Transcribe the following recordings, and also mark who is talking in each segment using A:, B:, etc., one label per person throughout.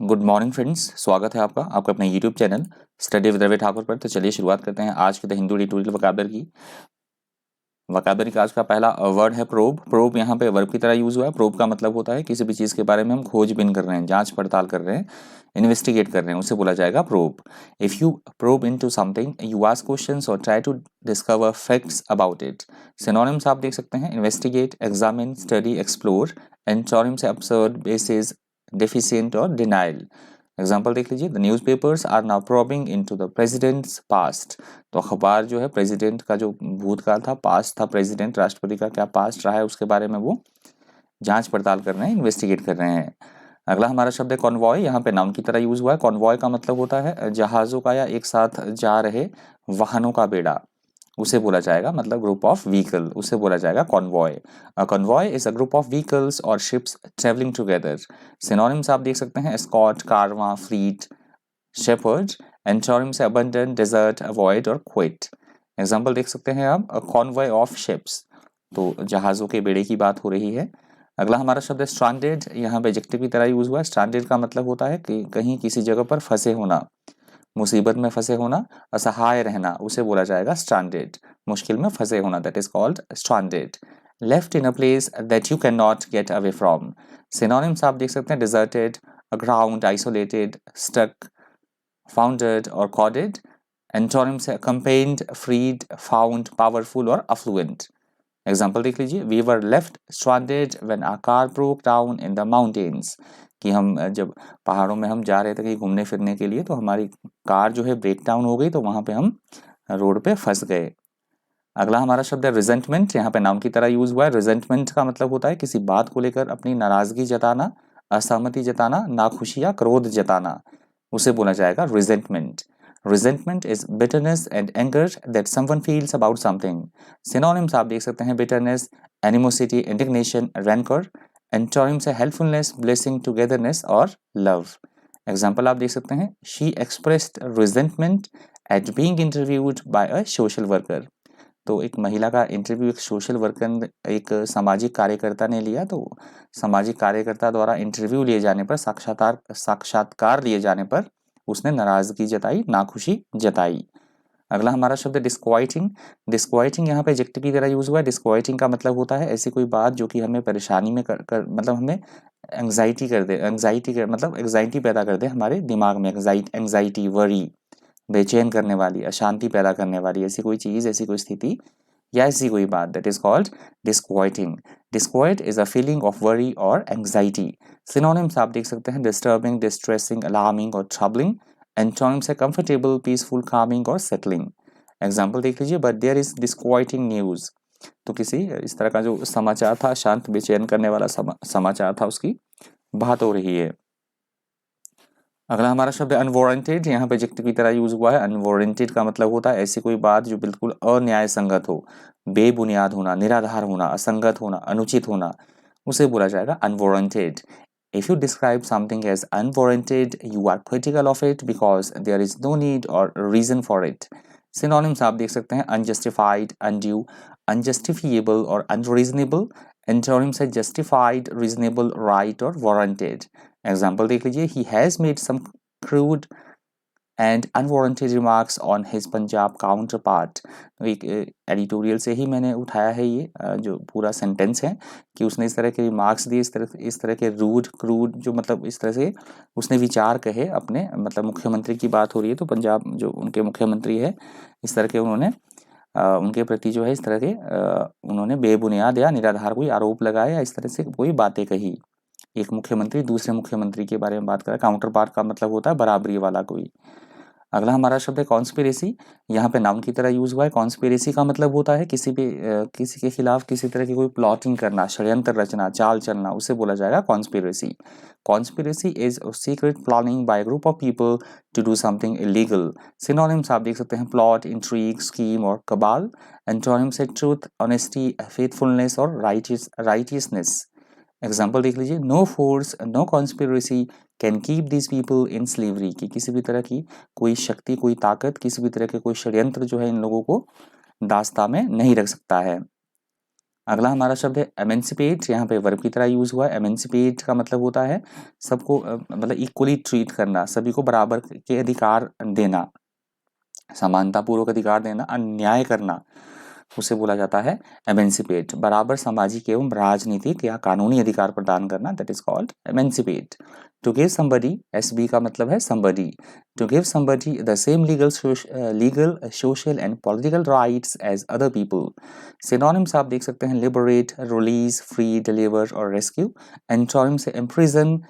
A: Good morning friends, स्वागत है आपका अपने YouTube channel study with Ravi Thakur पर। तो चलिए शुरुआत करते हैं आज के द हिंदू एडिटोरियल वकाबलरी का। आज का पहला वर्ड है प्रोब। प्रोब यहाँ पे वर्ब की तरह यूज हुआ है। प्रोब का मतलब होता है किसी भी चीज़ के बारे में हम खोजबीन कर रहे हैं, जांच पड़ताल कर रहे हैं, इन्वेस्टिगेट कर रहे हैं, उसे बोला जाएगा probe. If you probe into something, you ask questions और try to discover facts about it. Synonyms आप देख सकते हैं, investigate, examine, study, explore. Antonyms है absurd, basis, deficient और डिनाइल। एग्जाम्पल देख लीजिए, the newspapers are now probing into the president's past. तो अखबार जो है प्रेसिडेंट का जो भूतकाल था, पास्ट था, प्रेसिडेंट राष्ट्रपति का क्या पास्ट रहा है उसके बारे में वो जांच पड़ताल कर रहे हैं, इन्वेस्टिगेट कर रहे हैं। अगला हमारा शब्द है कॉन्वॉय। यहाँ पे नाउन की तरह यूज हुआ है। कॉन्वॉय का मतलब होता है जहाजों का या एक साथ जा रहे वाहनों का बेड़ा, उसे बोला जाएगा, मतलब ग्रुप ऑफ व्हीकल, उसे बोला जाएगा convoy. Convoy is a group of vehicles और शिप्स ट्रेवलिंग टुगेदर। सिनोनिम्स आप देख सकते हैं, एस्कॉर्ट, कारवां, फ्लीट, शेपर्ड। एंटोनिम्स है अबंडेंट, डेजर्ट, अवॉइड और क्विट। एग्जाम्पल देख सकते हैं आप, अ कॉन्वॉय ऑफ शिप्स, तो जहाजों के बेड़े की बात हो रही है। अगला हमारा शब्द है स्ट्रैंडेड। यहाँ पे एडजेक्टिव की तरह यूज हुआ है। स्ट्रैंडेड का मतलब होता है कि कहीं किसी जगह पर फंसे होना, मुसीबत में फंसे होना, असहाय रहना, उसे बोला जाएगा स्ट्रैंडेड। मुश्किल में फंसे होना, that is called stranded. Left in a place that you can not get away from. Synonyms आप देख सकते हैं, deserted, aground, isolated, stuck, founded और कॉडेड। एंटोनिम्स है कंपेन्ड, फ्रीड, फाउंड, पावरफुल और अफ्लुएंट। एग्जाम्पल देख लीजिए, we were left stranded when our car broke down in the mountains. कि हम जब पहाड़ों में हम जा रहे थे कहीं घूमने फिरने के लिए, तो हमारी कार जो है ब्रेक डाउन हो गई, तो वहां पे हम रोड पे फंस गए। अगला हमारा शब्द है रिजेंटमेंट। यहाँ पे नाउन की तरह यूज हुआ है। रिजेंटमेंट का मतलब होता है किसी बात को लेकर अपनी नाराजगी जताना, असहमति जताना, नाखुशी या क्रोध जताना, उसे बोला जाएगा resentment. Resentment is bitterness and anger that someone feels about something. Synonyms आप देख सकते हैं, bitterness, animosity, indignation, ranker. Antonyms है हेल्पफुलनेस, ब्लेसिंग, टुगेदरनेस और लव। एग्जाम्पल आप देख सकते हैं, she expressed resentment eight being interviewed bye a social worker. तो एक महिला का इंटरव्यू एक सोशल वर्कर, एक सामाजिक कार्यकर्ता ने लिया। तो सामाजिक कार्यकर्ता द्वारा इंटरव्यू लिए जाने पर, साक्षात्कार लिए जाने पर उसने नाराजगी जताई, नाखुशी जताई। अगला हमारा शब्द है डिस्क्वाइटिंग। डिस्क्वाइटिंग यहाँ पे एडजेक्टिव की तरह यूज हुआ है। डिस्क्वाइटिंग का मतलब होता है ऐसी कोई बात जो कि हमें परेशानी में मतलब हमें एंग्जाइटी कर दे, मतलब एंग्जाइटी पैदा कर दे हमारे दिमाग में। एंग्जाइटी, वरी, बेचैन करने वाली, अशांति पैदा करने वाली ऐसी कोई चीज, ऐसी कोई स्थिति या ऐसी कोई बात, that is called disquieting. Disquiet is a feeling of worry और एंग्जाइटी। सिनोनिम्स आप देख सकते हैं, डिस्टर्बिंग, डिस्ट्रेसिंग, अलार्मिंग और ट्रबलिंग। एंटोनिम्स है कंफर्टेबल, पीसफुल, कामिंग और सेटलिंग। एग्जाम्पल देख लीजिए, but there is disquieting news. तो किसी इस तरह का जो समाचार था, शांत बेचैन करने वाला समाचार था, उसकी बात हो रही है। अगला हमारा शब्द है अनवारंटेड। यहाँ पे एडजेक्टिव की तरह यूज हुआ है। अनवारंटेड का मतलब होता है ऐसी कोई बात जो बिल्कुल अन्याय संगत हो, बेबुनियाद होना, निराधार होना, असंगत होना, अनुचित होना, उसे बोला जाएगा unwarranted. If you describe something as unwarranted, you are critical of it because there is no need or reason for it. Synonyms आप देख सकते हैं, unjustified, undue, unjustifiable और unreasonable. Antonyms है justified, reasonable, right और warranted. Example देख लीजिए, he has made some crude and unwarranted remarks on his Punjab counter part. एक एडिटोरियल से ही मैंने उठाया है ये जो पूरा सेंटेंस है, कि उसने इस तरह के रिमार्क्स दिए, इस तरह के रूड क्रूड, जो मतलब इस तरह से उसने विचार कहे अपने, मतलब मुख्यमंत्री की बात हो रही है, तो पंजाब जो उनके मुख्यमंत्री है, इस तरह के उन्होंने उनके प्रति जो है इस तरह के उन्होंने बेबुनियाद या निराधार कोई आरोप लगाया या इस तरह से कोई बातें कही। एक मुख्यमंत्री दूसरे मुख्यमंत्री के बारे में बात कर रहा है। काउंटर पार्ट का मतलब होता है बराबरी वाला कोई। अगला हमारा शब्द है कॉन्स्पिरेसी। यहाँ पे नाउन की तरह यूज हुआ है। कॉन्स्पिरेसी का मतलब होता है किसी के खिलाफ किसी तरह की कोई प्लॉटिंग करना, षड्यंत्र रचना, चाल चलना, उसे बोला जाएगा conspiracy. Conspiracy is secret planning by group of people to do something illegal. Synonyms आप देख सकते हैं, प्लॉट, इंट्रीग, स्कीम और कबाल। एंटोनिम्स है ट्रूथ, ऑनेस्टी, फेथफुलनेस और राइटियसनेस। एग्जाम्पल देख लीजिए, no force, no conspiracy can keep this people in slavery. कि किसी भी तरह की कोई शक्ति, कोई ताकत, किसी भी तरह के कोई षड्यंत्र जो है इन लोगों को दास्ता में नहीं रख सकता है। अगला हमारा शब्द है एमेंसिपेट, यहाँ पे वर्ब की तरह यूज हुआ है। एमेंसिपेट का मतलब होता है सबको मतलब इक्वली ट्रीट करना, सभी को बराबर के अधिकार देना, समानता पूर्वक अधिकार देना, अन्याय करना, उसे बोला जाता है एमेंसिपेट। बराबर सामाजिक एवं राजनीतिक या कानूनी अधिकार प्रदान करना, that is called emancipate. To give somebody, S B का मतलब है somebody, to give somebody the same legal social and political rights as other people. Synonyms आप देख सकते हैं लिबरेट, रिलीज, फ्री, डिलीवर और रेस्क्यू। एंटोनिम से इम्प्रिजन,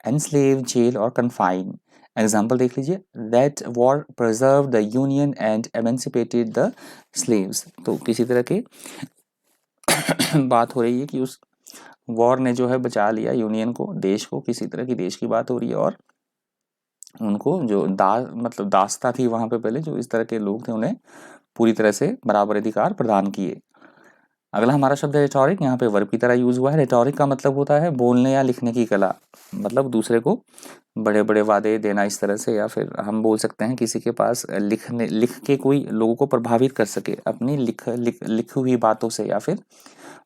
A: एनस्लेव, जेल और कन्फाइन। एग्जाम्पल देख लीजिए, that war preserve the union and emancipated the slaves. तो किसी तरह की बात हो रही है कि उस वॉर ने जो है बचा लिया यूनियन को, देश को, किसी तरह की देश की बात हो रही है, और उनको जो मतलब दासता थी वहां पे पहले, जो इस तरह के लोग थे, उन्हें पूरी तरह से बराबर अधिकार प्रदान किए। अगला हमारा शब्द है रेटोरिक, यहाँ पे वर्ब की तरह यूज हुआ है। रेटोरिक का मतलब होता है बोलने या लिखने की कला, मतलब दूसरे को बड़े बड़े वादे देना इस तरह से, या फिर हम बोल सकते हैं किसी के पास लिख के कोई लोगों को प्रभावित कर सके अपनी लिखी हुई बातों से, या फिर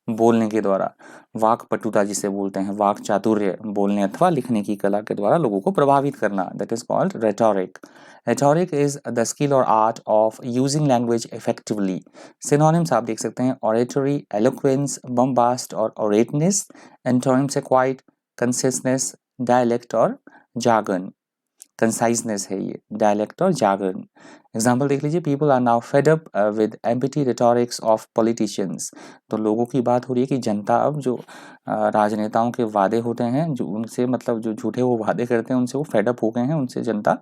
A: बोलने के द्वारा। वाक पटुता जिसे बोलते हैं, वाक चातुर्य, बोलने अथवा लिखने की कला के द्वारा लोगों को प्रभावित करना, that is called rhetoric. Rhetoric is the skill और art of using language effectively. Synonyms आप देख सकते हैं ऑरेटरी, एलोक्वेंस, बम्बास्ट और ऑरेटनेस। एंटोनिम्स है क्वाइट, कंसिसनेस, डायलेक्ट और जागन। कंसाइजनेस है ये, डायलेक्ट और जागरण। एग्जाम्पल देख लीजिए, people are now fed up with empty rhetorics of politicians. तो लोगों की बात हो रही है कि जनता अब जो राजनेताओं के वादे होते हैं, जो उनसे मतलब जो झूठे वो वादे करते हैं, उनसे वो फेड अप हो गए हैं, उनसे जनता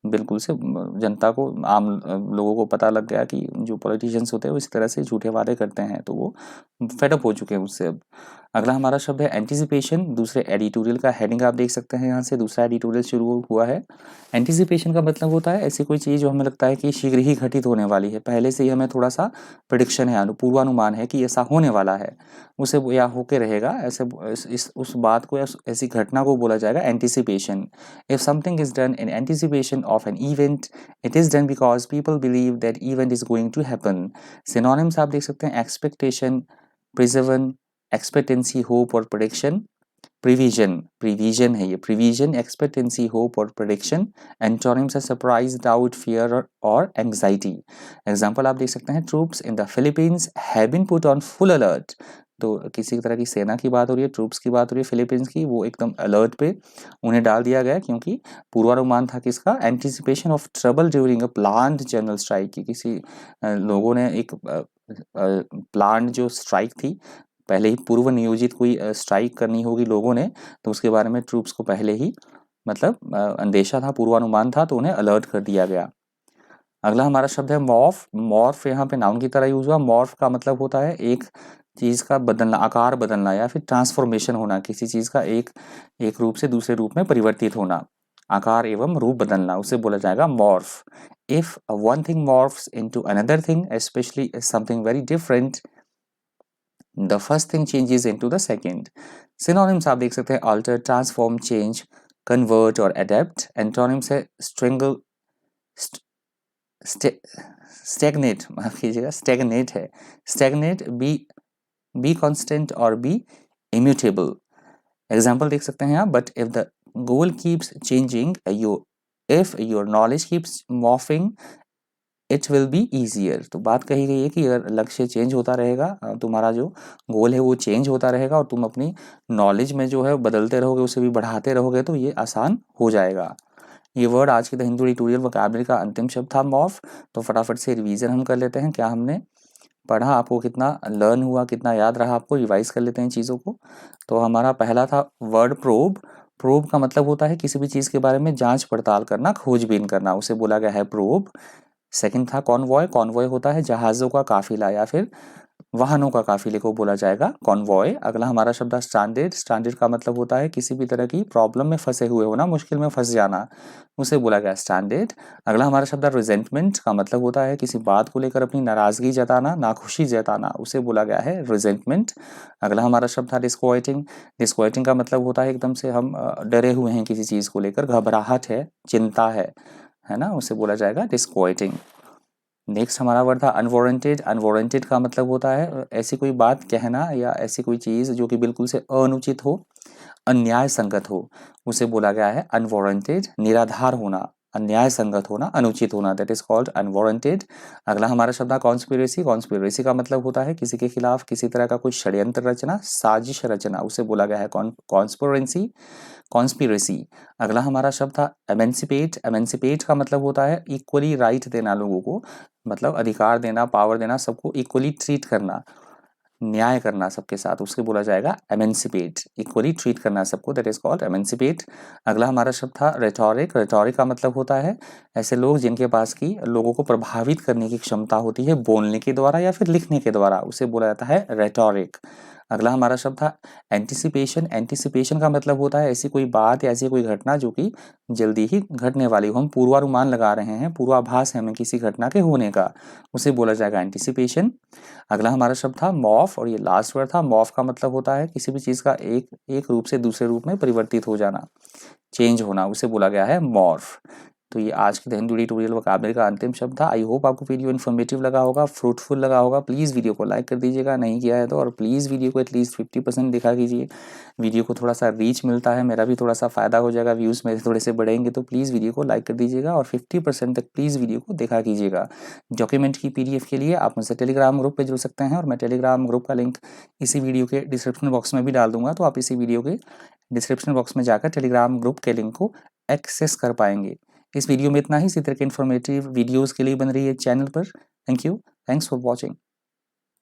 A: बिल्कुल से, जनता को, आम लोगों को पता लग गया कि जो पॉलिटिशियंस होते हैं वो इस तरह से झूठे वादे करते हैं, तो वो फेडअप हो चुके हैं उससे अब। अगला हमारा शब्द है एंटिसिपेशन, दूसरे एडिटोरियल का हेडिंग आप देख सकते हैं, यहाँ से दूसरा एडिटोरियल शुरू हुआ है। एंटिसिपेशन का मतलब होता है ऐसी कोई चीज़ जो हमें लगता है कि शीघ्र ही घटित होने वाली है, पहले से ही हमें थोड़ा सा प्रिडिक्शन है, पूर्वानुमान है कि ऐसा होने वाला है, उसे या होके रहेगा, ऐसे उस बात को या ऐसी घटना को बोला जाएगा anticipation. If something is done in anticipation of an event, it is done because people believe that event is going to happen. Synonyms आप देख सकते हैं expectation, preserve, expectancy, hope और prediction। प्रिविजन है ये, प्रिविजन, एक्सपेक्टेंसी, होप और prediction. Antonyms है surprise, doubt, fear और एंग्जाइटी। एग्जांपल आप देख सकते हैं, troops in the Philippines have been put on full alert. तो किसी तरह की सेना की बात हो रही है, ट्रूप्स की बात हो रही है फिलीपींस की, वो एकदम अलर्ट पे उन्हें डाल दिया गया, क्योंकि पूर्वानुमान था किसका, anticipation of trouble during a planned general strike की। किसी लोगों ने एक प्लान्ड जो स्ट्राइक थी, पहले ही पूर्व नियोजित कोई स्ट्राइक करनी होगी लोगों ने, तो उसके बारे में ट्रूप्स को पहले ही मतलब अंदेशा था, पूर्वानुमान था, तो उन्हें अलर्ट कर दिया गया। अगला हमारा शब्द है मॉर्फ। मॉर्फ यहाँ पे नाउन की तरह यूज हुआ। मॉर्फ का मतलब होता है एक चीज का बदलना, आकार बदलना, या फिर ट्रांसफॉर्मेशन होना, किसी चीज का एक रूप से दूसरे रूप में परिवर्तित होना, आकार एवं रूप बदलना, उसे बोला जाएगा morph. If one thing morphs into another thing, specially something very different, the first thing changes into the second. Synonyms आप देख सकते हैं alter, transform, change, convert और adapt. Antonyms है strangle, stagnate, माफ कीजिएगा, stagnate है, stagnate, be constant और be immutable. Example देख सकते हैं आप, but if the goal keeps changing, if your knowledge keeps morphing, it will be easier. तो बात कही गई है कि अगर लक्ष्य चेंज होता रहेगा, तुम्हारा जो गोल है वो चेंज होता रहेगा, और तुम अपनी नॉलेज में जो है बदलते रहोगे, उसे भी बढ़ाते रहोगे, तो ये आसान हो जाएगा। ये वर्ड आज की द हिंदू एडिटोरियल वोकैबुलरी का अंतिम शब्द था मॉर्फ। तो फटाफट से रिवीजन हम कर लेते हैं, क्या हमने पढ़ा, आपको कितना लर्न हुआ, कितना याद रहा आपको, रिवाइज कर लेते हैं चीज़ों को। तो हमारा पहला था वर्ड प्रोब। प्रोब का मतलब होता है किसी भी चीज़ के बारे में जांच पड़ताल करना, खोजबीन करना, उसे बोला गया है प्रोब। सेकंड था कॉन्वॉय। कॉन्वॉय होता है जहाज़ों का काफिला या फिर वाहनों का काफिले को बोला जाएगा कॉन्वॉय। अगला हमारा शब्द है स्टैंडर्ड। स्टैंडर्ड का मतलब होता है किसी भी तरह की प्रॉब्लम में फंसे हुए होना, मुश्किल में फंस जाना, उसे बोला गया स्टैंडर्ड। अगला हमारा शब्द है रिजेंटमेंट। का मतलब होता है किसी बात को लेकर अपनी नाराजगी जताना, नाखुशी जताना, उसे बोला गया है रिजेंटमेंट। अगला हमारा शब्द था डिस्क्वाइटिंग। डिस्क्वाइटिंग का मतलब होता है एकदम से हम डरे हुए हैं किसी चीज़ को लेकर, घबराहट है, चिंता है ना, उसे बोला जाएगा डिस्क्वाइटिंग। नेक्स्ट हमारा वर्ड था अनवारंटेड। अनवारंटेड का मतलब होता है ऐसी कोई बात कहना या ऐसी कोई चीज़ जो कि बिल्कुल से अनुचित हो, अन्याय संगत हो, उसे बोला गया है अनवारंटेड। निराधार होना, अन्याय संगत होना, अनुचित होना, दैट इज कॉल्ड अनवारंटेड। अगला हमारा शब्द है कॉन्स्पिरेसी। कॉन्स्पिरेसी का मतलब होता है किसी के खिलाफ किसी तरह का कोई षड्यंत्र रचना, साजिश रचना, उसे बोला गया है कॉन्स्पिरेसी। कॉन्स्पिरेसी। अगला हमारा शब्द था एमेंसिपेट। एमेंसिपेट का मतलब होता है इक्वली राइट देना लोगों को, मतलब अधिकार देना, पावर देना, सबको इक्वली ट्रीट करना, न्याय करना सबके साथ, उसके बोला जाएगा एमेंसिपेट। इक्वली ट्रीट करना सबको, दैट इज कॉल्ड एमेंसिपेट। अगला हमारा शब्द था रेटोरिक। रेटोरिक का मतलब होता है ऐसे लोग जिनके पास की लोगों को प्रभावित करने की क्षमता होती है बोलने के द्वारा या फिर लिखने के द्वारा, उसे बोला जाता है रेटोरिक। अगला हमारा शब्द था एंटिसिपेशन। एंटिसिपेशन का मतलब होता है ऐसी कोई बात या ऐसी कोई घटना जो कि जल्दी ही घटने वाली हो, हम पूर्वानुमान लगा रहे हैं, पूर्वाभास है हमें किसी घटना के होने का, उसे बोला जाएगा एंटिसिपेशन। अगला हमारा शब्द था मॉर्फ, और ये लास्ट वर्ड था। मॉर्फ का मतलब होता है किसी भी चीज़ का एक रूप से दूसरे रूप में परिवर्तित हो जाना, चेंज होना, उसे बोला गया है मॉर्फ। तो ये आज के द हिंदू ट्यूटोरियल वोकैबुलरी का अंतिम शब्द था। आई होप आपको वीडियो इन्फॉर्मेटिव लगा होगा, फ्रूटफुल लगा होगा। प्लीज़ वीडियो को लाइक कर दीजिएगा, नहीं किया है तो, और प्लीज़ वीडियो को एटलीस्ट 50% दिखा कीजिए। वीडियो को थोड़ा सा रीच मिलता है, मेरा भी थोड़ा सा फ़ायदा हो जाएगा, व्यूज़ मेरे थोड़े से बढ़ेंगे, तो प्लीज़ वीडियो को लाइक कर दीजिएगा और 50% तक प्लीज़ वीडियो को देखा कीजिएगा। डॉक्यूमेंट की PDF के लिए आप मुझसे टेलीग्राम ग्रुप पर जुड़ सकते हैं, और मैं टेलीग्राम ग्रुप का लिंक इसी वीडियो के डिस्क्रिप्शन बॉक्स में भी डाल दूंगा, तो आप इसी वीडियो के डिस्क्रिप्शन बॉक्स में जाकर टेलीग्राम ग्रुप के लिंक को एक्सेस कर पाएंगे। इस वीडियो में इतना ही। इसी तरह के इन्फॉर्मेटिव वीडियोस के लिए बन रही है चैनल पर। Thank you, thanks for watching.